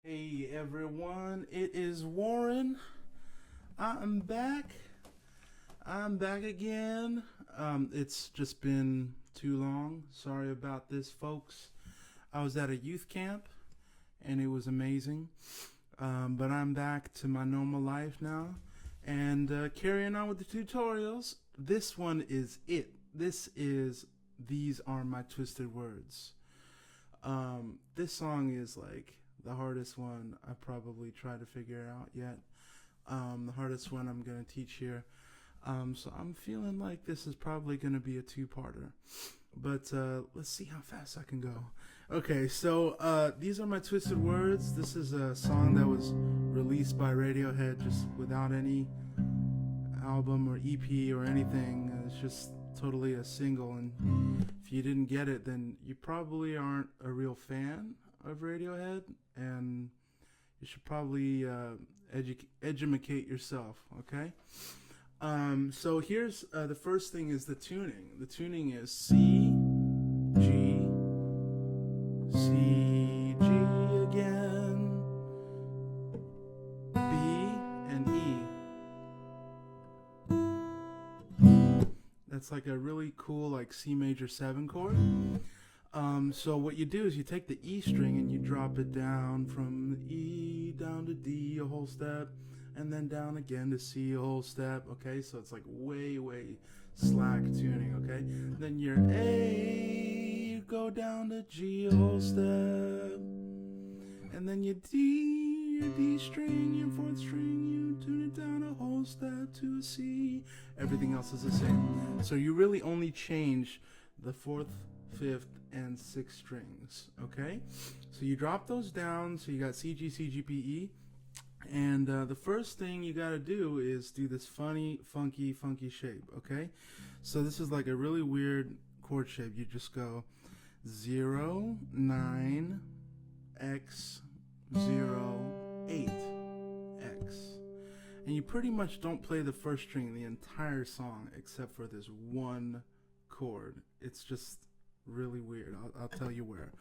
Hey everyone, it is Warren. I'm back. I'm back again. It's just been too long. Sorry about this, folks. I was at a youth camp and it was amazing. But I'm back to my normal life now and carrying on with the tutorials. This one is it. These are my twisted words. This song is like the hardest one I probably tried to figure out yet. The hardest one I'm going to teach here. So I'm feeling like this is probably going to be a two-parter. But let's see how fast I can go. Okay, so these are my twisted words. This is a song that was released by Radiohead just without any album or EP or anything. It's just totally a single, and if you didn't get it, then you probably aren't a real fan of Radiohead, and you should probably educate yourself, okay? So here's the first thing is the tuning. The tuning is C, G, C, G again, B, and E. That's like a really cool like C major 7 chord. So what you do is you take the E string and you drop it down from E down to D a whole step, and then down again to C a whole step. Okay, so it's like way slack tuning. Okay, then your A, you go down to G a whole step, and then your D string, your 4th string, you tune it down a whole step to a C. Everything else is the same. So you really only change the 4th, 5th, and 6th strings, okay? So you drop those down, so you got CGCGBE, and the first thing you gotta do is do this funky shape, okay? So this is like a really weird chord shape. You just go 0, 9, X, 0, 8, X. And you pretty much don't play the first string the entire song except for this one chord. It's just really weird. I'll tell you where.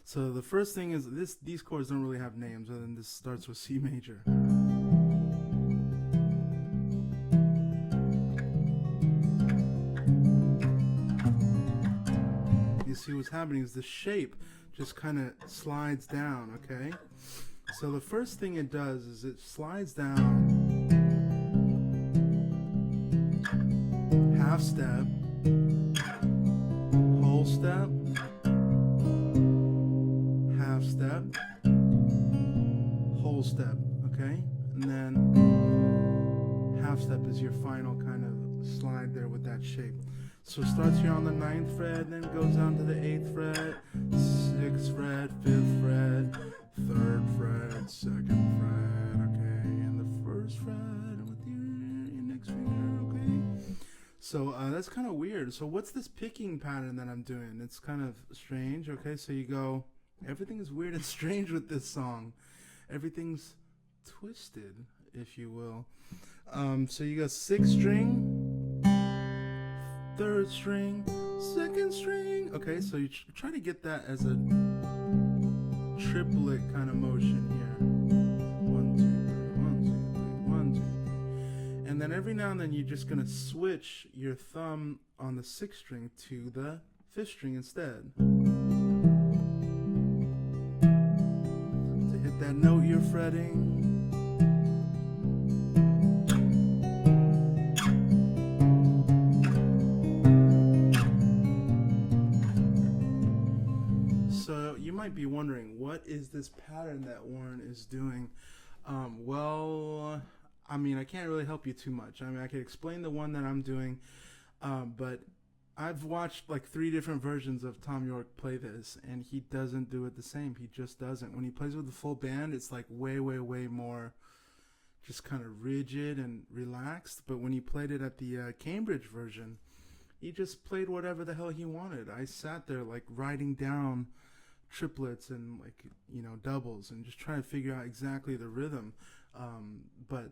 So the first thing is these chords don't really have names other than this starts with C major. You see what's happening is the shape just kind of slides down, okay? So the first thing it does is it slides down half step, whole step, half step, whole step, okay? And then half step is your final kind of slide there with that shape. So it starts here on the 9th fret, then goes down to the 8th fret, 6th fret, 5th fret, 3rd fret, 2nd fret, okay? And the 1st fret with your index finger, okay? So that's kind of weird. So what's this picking pattern that I'm doing? It's kind of strange, okay? So you go, everything is weird and strange with this song. Everything's twisted, if you will. So you got 6th string, 3rd string, 2nd string. Okay, so you try to get that as a triplet kind of motion here. 1, 2, 3, 1, 2, 3, 1, 2, 3. And then every now and then you're just gonna switch your thumb on the 6th string to the 5th string instead. To hit that note you're fretting. So you might be wondering, what is this pattern that Warren is doing? Well, I mean, I can't really help you too much. I mean, I could explain the one that I'm doing, but I've watched like 3 different versions of Thom Yorke play this, and he doesn't do it the same. He just doesn't. When he plays with the full band, it's like way more just kind of rigid and relaxed. But when he played it at the Cambridge version, he just played whatever the hell he wanted. I sat there like writing down triplets and like, you know, doubles and just trying to figure out exactly the rhythm. But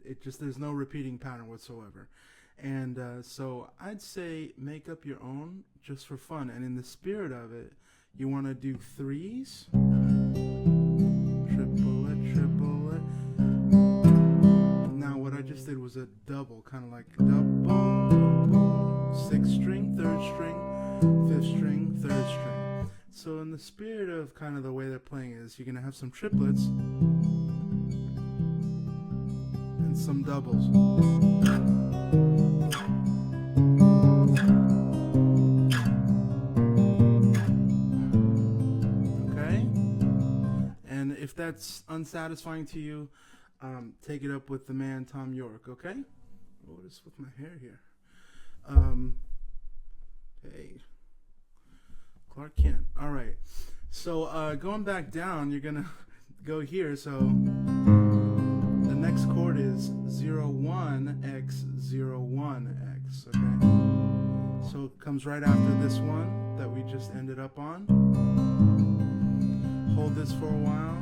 it just, there's no repeating pattern whatsoever. And so I'd say make up your own just for fun. And in the spirit of it, you want to do 3s, said was a double, kind of like double, 6th string, 3rd string, 5th string, 3rd string. So in the spirit of kind of the way they're playing is, you're going to have some triplets and some doubles. Okay? And if that's unsatisfying to you, take it up with the man Tom York, okay? What is with my hair here? Hey, Clark Kent. All right. So going back down, you're gonna go here. So the next chord is 01x01x. Okay. So it comes right after this one that we just ended up on. Hold this for a while.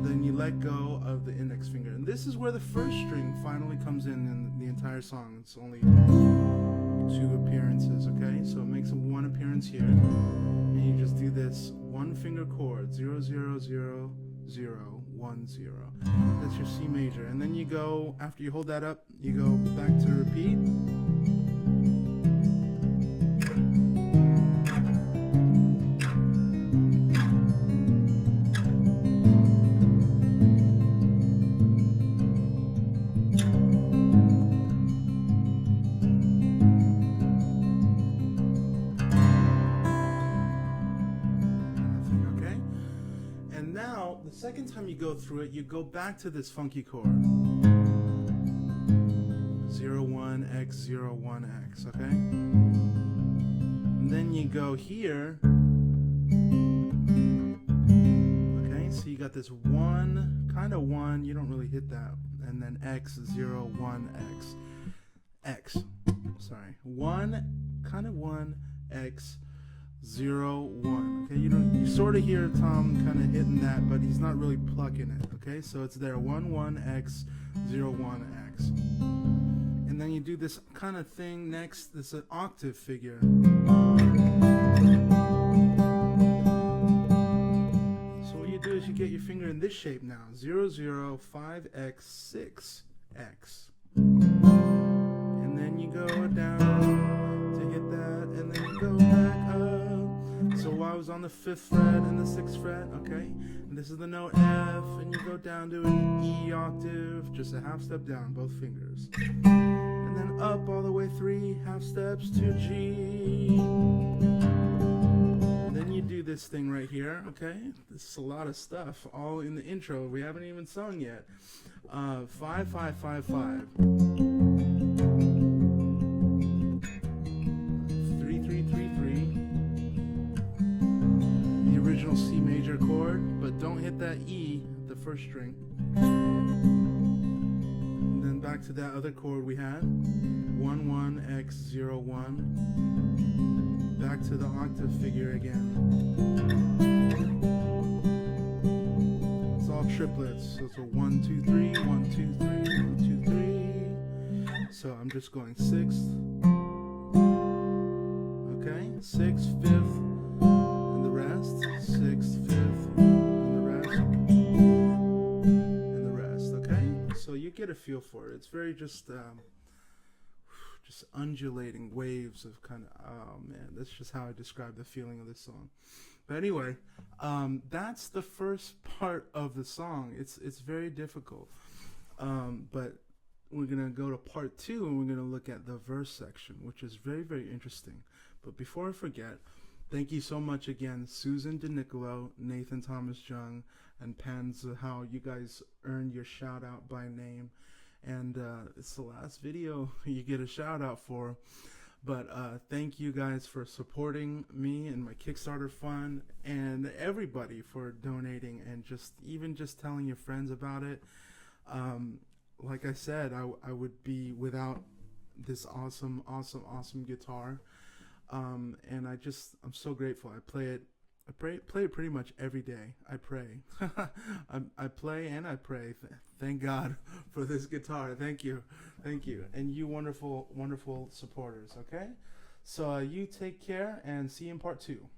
Then you let go of the index finger. And this is where the 1st string finally comes in the entire song. It's only 2 appearances, okay? So it makes 1 appearance here. And you just do this 1 finger chord, 0, 0, 0, 0, 1, 0. That's your C major. And then you go, after you hold that up, you go back to repeat. Second time you go through it, you go back to this funky chord. 01x01x, okay? And then you go here. Okay, so you got this 1, kind of 1, you don't really hit that. And then x01x. X, sorry. 1, kind of 1, x, 0, 1. Okay, you sort of hear Tom kind of hitting that, but he's not really plucking it. Okay, so it's there, 1, 1, x, 0, 1, x. And then you do this kind of thing next. This is an octave figure. So what you do is you get your finger in this shape now, 0, 0, 5x, 6x. And then you go down to hit that, and then you go back up. So I was on the 5th fret and the 6th fret, okay? And this is the note F, and you go down to an E octave, just a half step down, both fingers. And then up all the way 3 half steps to G. And then you do this thing right here, okay? This is a lot of stuff, all in the intro. We haven't even sung yet. 5, 5, 5, 5. 3, 3, 3, 3. Original C major chord, but don't hit that E, the 1st string. And then back to that other chord we had, 1, 1, x, 0, 1. Back to the octave figure again. It's all triplets, so it's a 1, 2, 3, 1, 2, 3, 1, 2, 3. So I'm just going 6th, okay, 6th, 5th, 6th, 5th, and the rest, okay? So you get a feel for it. It's very just undulating waves of kind of, oh man, that's just how I describe the feeling of this song. But anyway, that's the first part of the song. It's very difficult, but we're gonna go to part 2, and we're gonna look at the verse section, which is very, very interesting. But before I forget, thank you so much again, Susan DeNicolo, Nathan Thomas Jung, and Pans, how you guys earned your shout out by name. And it's the last video you get a shout out for. But thank you guys for supporting me and my Kickstarter fund, and everybody for donating, and even just telling your friends about it. Like I said, I would be without this awesome guitar. And I'm so grateful. I play it pretty much every day. I pray. I play and I pray. Thank God for this guitar. Thank you. And you wonderful supporters, okay? So you take care, and see you in part 2.